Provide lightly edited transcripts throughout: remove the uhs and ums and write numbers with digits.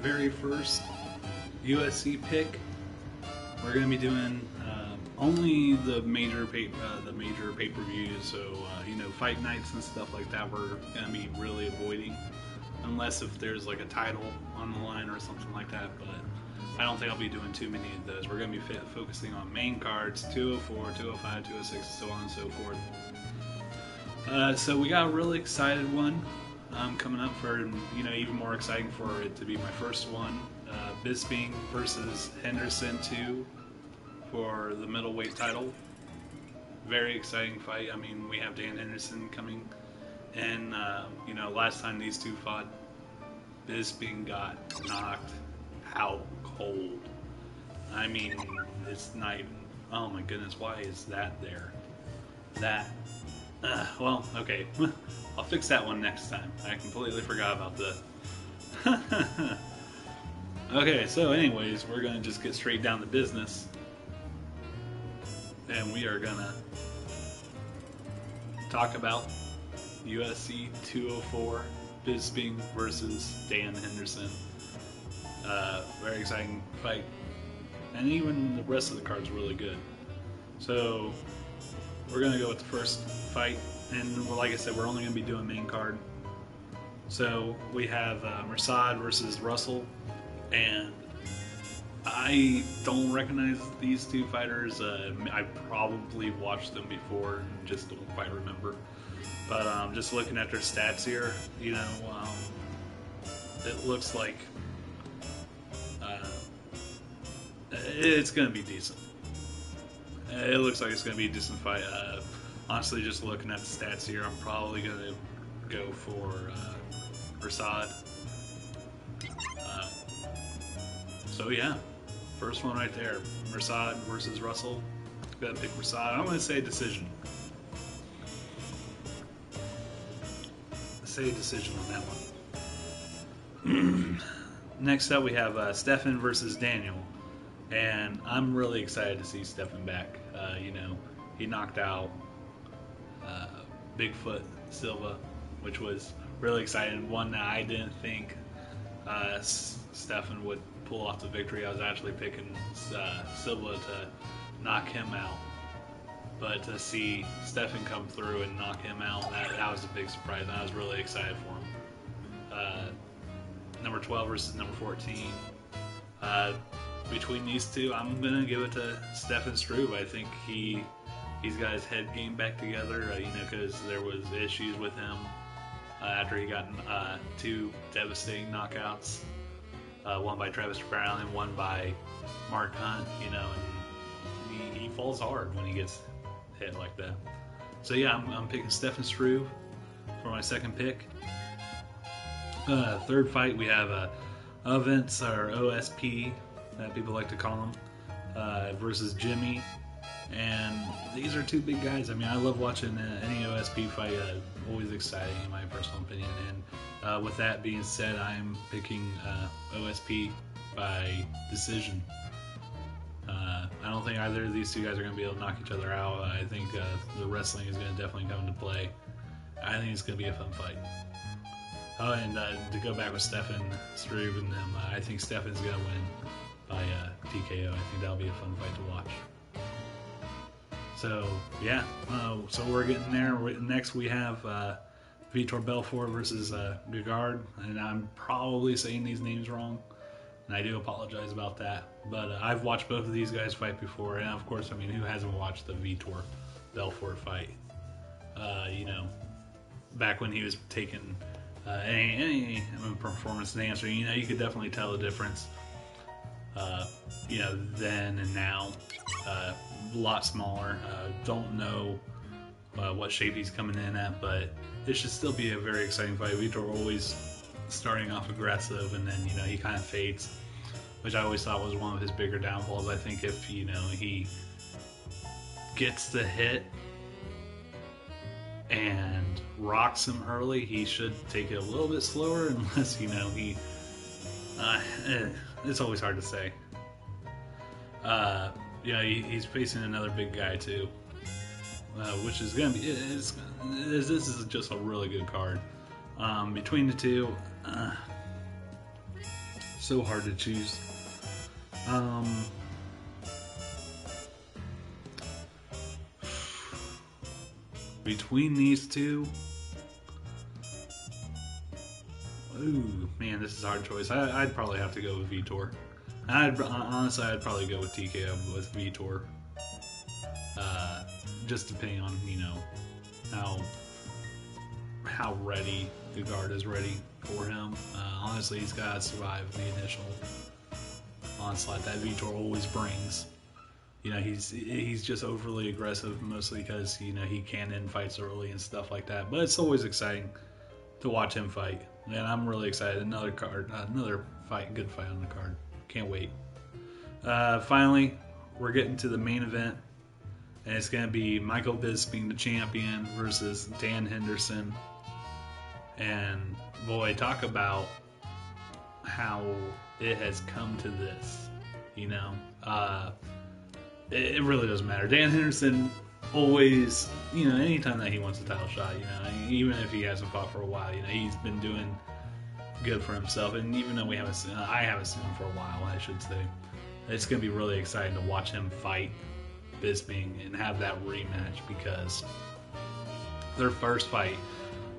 very first UFC pick. We're going to be doing only the major pay-per-views, so fight nights and stuff like that. We're going to be really avoiding, unless if there's like a title on the line or something like that. But I don't think I'll be doing too many of those. We're going to be focusing on main cards, 204, 205, 206, so on and so forth. So we got a really excited one coming up for, even more exciting for it to be my first one. Bisping versus Henderson 2 for the middleweight title. Very exciting fight. I mean, we have Dan Henderson coming, and last time these two fought, Bisping got knocked out cold. I mean, it's not even. Oh my goodness, why is that there? Well, okay. I'll fix that one next time. I completely forgot about that. Okay, so anyways, we're going to just get straight down to business. And we are going to talk about UFC 204, Bisping versus Dan Henderson. Very exciting fight. And even the rest of the card's really good. So, we're going to go with the first fight. And like I said, we're only going to be doing main card. So, we have Mirsad versus Russell. And I don't recognize these two fighters. I probably watched them before and just don't quite remember. But just looking at their stats here, it looks like it's going to be decent. It looks like it's going to be a decent fight. Honestly, just looking at the stats here, I'm probably going to go for Mirsad. So yeah, first one right there, Mirsad versus Russell. Gotta pick Mirsad. I'm gonna say decision. Say decision on that one. Next up, we have Stefan versus Daniel, and I'm really excited to see Stefan back. He knocked out Bigfoot Silva, which was really exciting. One that I didn't think Stefan would pull off the victory. I was actually picking Silva to knock him out, but to see Stefan come through and knock him out, that was a big surprise, and I was really excited for him. Number 12 versus number 14. Between these two, I'm gonna give it to Stefan Struve. I think he's got his head game back together, because there was issues with him after he got two devastating knockouts. One by Travis Brown and one by Mark Hunt, and he falls hard when he gets hit like that. So yeah, I'm picking Stefan Struve for my second pick. Third fight, we have Events, or OSP, that people like to call him, versus Jimmy. And these are two big guys. I mean, I love watching any OSP fight. Always exciting, in my personal opinion. And with that being said, I'm picking OSP by decision. I don't think either of these two guys are going to be able to knock each other out. I think the wrestling is going to definitely come into play. I think it's going to be a fun fight. Oh, and to go back with Stefan Struve and them, I think Stefan's going to win by TKO. I think that'll be a fun fight to watch. So yeah, so we're getting there. Next we have Vitor Belfort versus Gegard, and I'm probably saying these names wrong, and I do apologize about that. But I've watched both of these guys fight before, and of course, I mean, who hasn't watched the Vitor Belfort fight? Back when he was taking any performance enhancer, you could definitely tell the difference. Then and now. A lot smaller. Don't know what shape he's coming in at, but it should still be a very exciting fight. Vitor always starting off aggressive, and then he kind of fades, which I always thought was one of his bigger downfalls. I think if he gets the hit and rocks him early, he should take it a little bit slower, unless it's always hard to say. He's facing another big guy too, which is gonna be. This is just a really good card. Between the two, So hard to choose. Between these two, ooh, man, this is a hard choice. I'd probably have to go with Vitor. Honestly, I'd probably go with TKO with Vitor. Just depending on, you know, how ready the guard is ready for him. Honestly, he's got to survive the initial onslaught that Vitor always brings. You know, he's just overly aggressive, mostly because, you know, he can end fights early and stuff like that. But it's always exciting to watch him fight, and I'm really excited. Another fight, good fight on the card. Can't wait. Finally, we're getting to the main event, and it's going to be Michael Bisping, the champion, versus Dan Henderson. And boy, talk about how it has come to this. You know, it really doesn't matter. Dan Henderson always, you know, anytime that he wants a title shot, you know, even if he hasn't fought for a while, you know, he's been doing good for himself. And even though I haven't seen him for a while, I should say, it's going to be really exciting to watch him fight Bisping and have that rematch, because their first fight,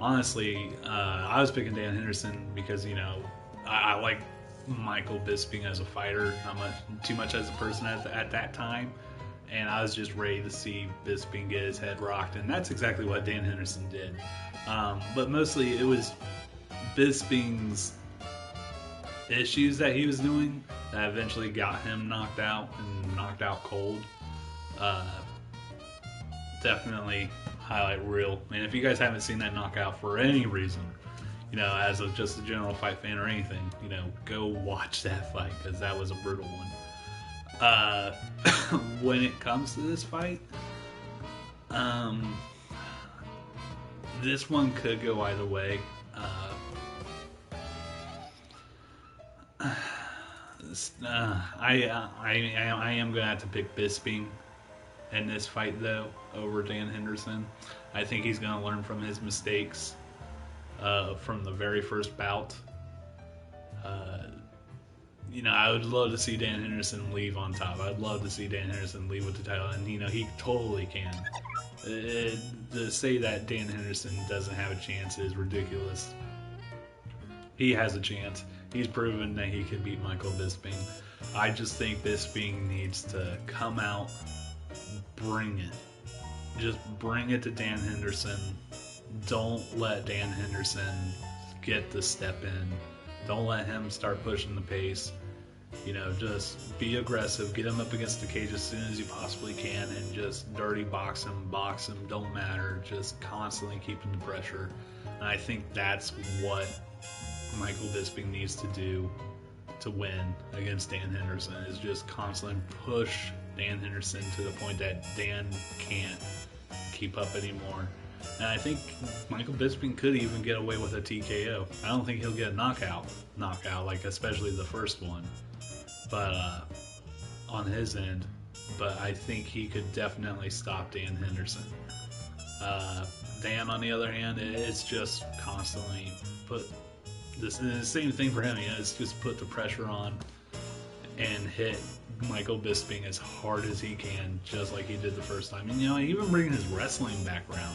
honestly, I was picking Dan Henderson because, you know, I like Michael Bisping as a fighter, not too much as a person at that time, and I was just ready to see Bisping get his head rocked, and that's exactly what Dan Henderson did. But mostly it was Bisping's issues that he was doing that eventually got him knocked out and knocked out cold. Definitely highlight reel. And if you guys haven't seen that knockout for any reason, you know, as just a general fight fan or anything, you know, go watch that fight, because that was a brutal one. When it comes to this fight, this one could go either way. I am gonna have to pick Bisping in this fight, though, over Dan Henderson. I think he's gonna learn from his mistakes from the very first bout. You know, I would love to see Dan Henderson leave on top. I'd love to see Dan Henderson leave with the title, and, you know, he totally can. To say that Dan Henderson doesn't have a chance is ridiculous. He has a chance. He's proven that he can beat Michael Bisping. I just think Bisping needs to come out, bring it. Just bring it to Dan Henderson. Don't let Dan Henderson get the step in. Don't let him start pushing the pace. You know, just be aggressive. Get him up against the cage as soon as you possibly can, and just dirty box him, don't matter. Just constantly keeping the pressure. And I think that's what Michael Bisping needs to do to win against Dan Henderson, is just constantly push Dan Henderson to the point that Dan can't keep up anymore. And I think Michael Bisping could even get away with a TKO. I don't think he'll get a knockout, like especially the first one, but on his end. But I think he could definitely stop Dan Henderson. Dan, on the other hand, it's just constantly put this. The same thing for him. You know, it's just put the pressure on and hit Michael Bisping as hard as he can, just like he did the first time. And, you know, even bringing his wrestling background.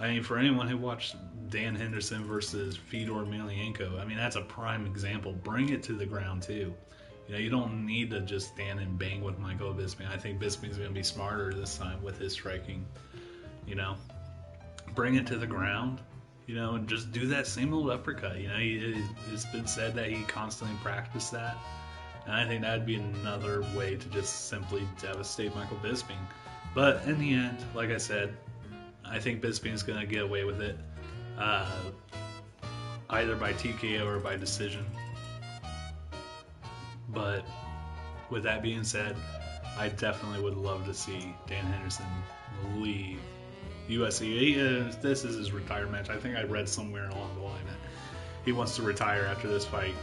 I mean, for anyone who watched Dan Henderson versus Fedor Emelianenko, I mean, that's a prime example. Bring it to the ground, too. You know, you don't need to just stand and bang with Michael Bisping. I think Bisping's going to be smarter this time with his striking. You know, bring it to the ground, you know, and just do that same old uppercut. You know, it's been said that he constantly practiced that. And I think that'd be another way to just simply devastate Michael Bisping. But in the end, like I said, I think Bisping's going to get away with it, either by TKO or by decision. But with that being said, I definitely would love to see Dan Henderson leave UFC. This is his retirement match. I think I read somewhere along the line that he wants to retire after this fight.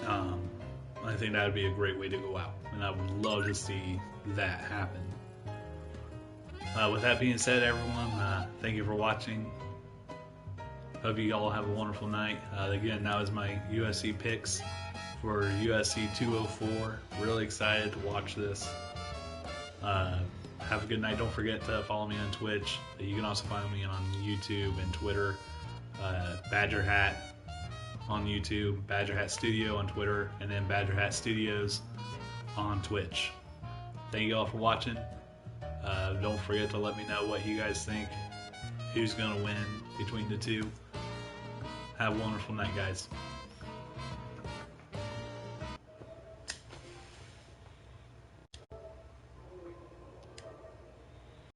I think that would be a great way to go out, and I would love to see that happen. With that being said, everyone, thank you for watching. Hope you all have a wonderful night. Again, that was my UFC picks for UFC 204. Really excited to watch this. Have a good night. Don't forget to follow me on Twitch. You can also find me on YouTube and Twitter. Badger Hat on YouTube, Badger Hat Studio on Twitter, and then Badger Hat Studios on Twitch. Thank you all for watching. Don't forget to let me know what you guys think. Who's going to win between the two. Have a wonderful night, guys.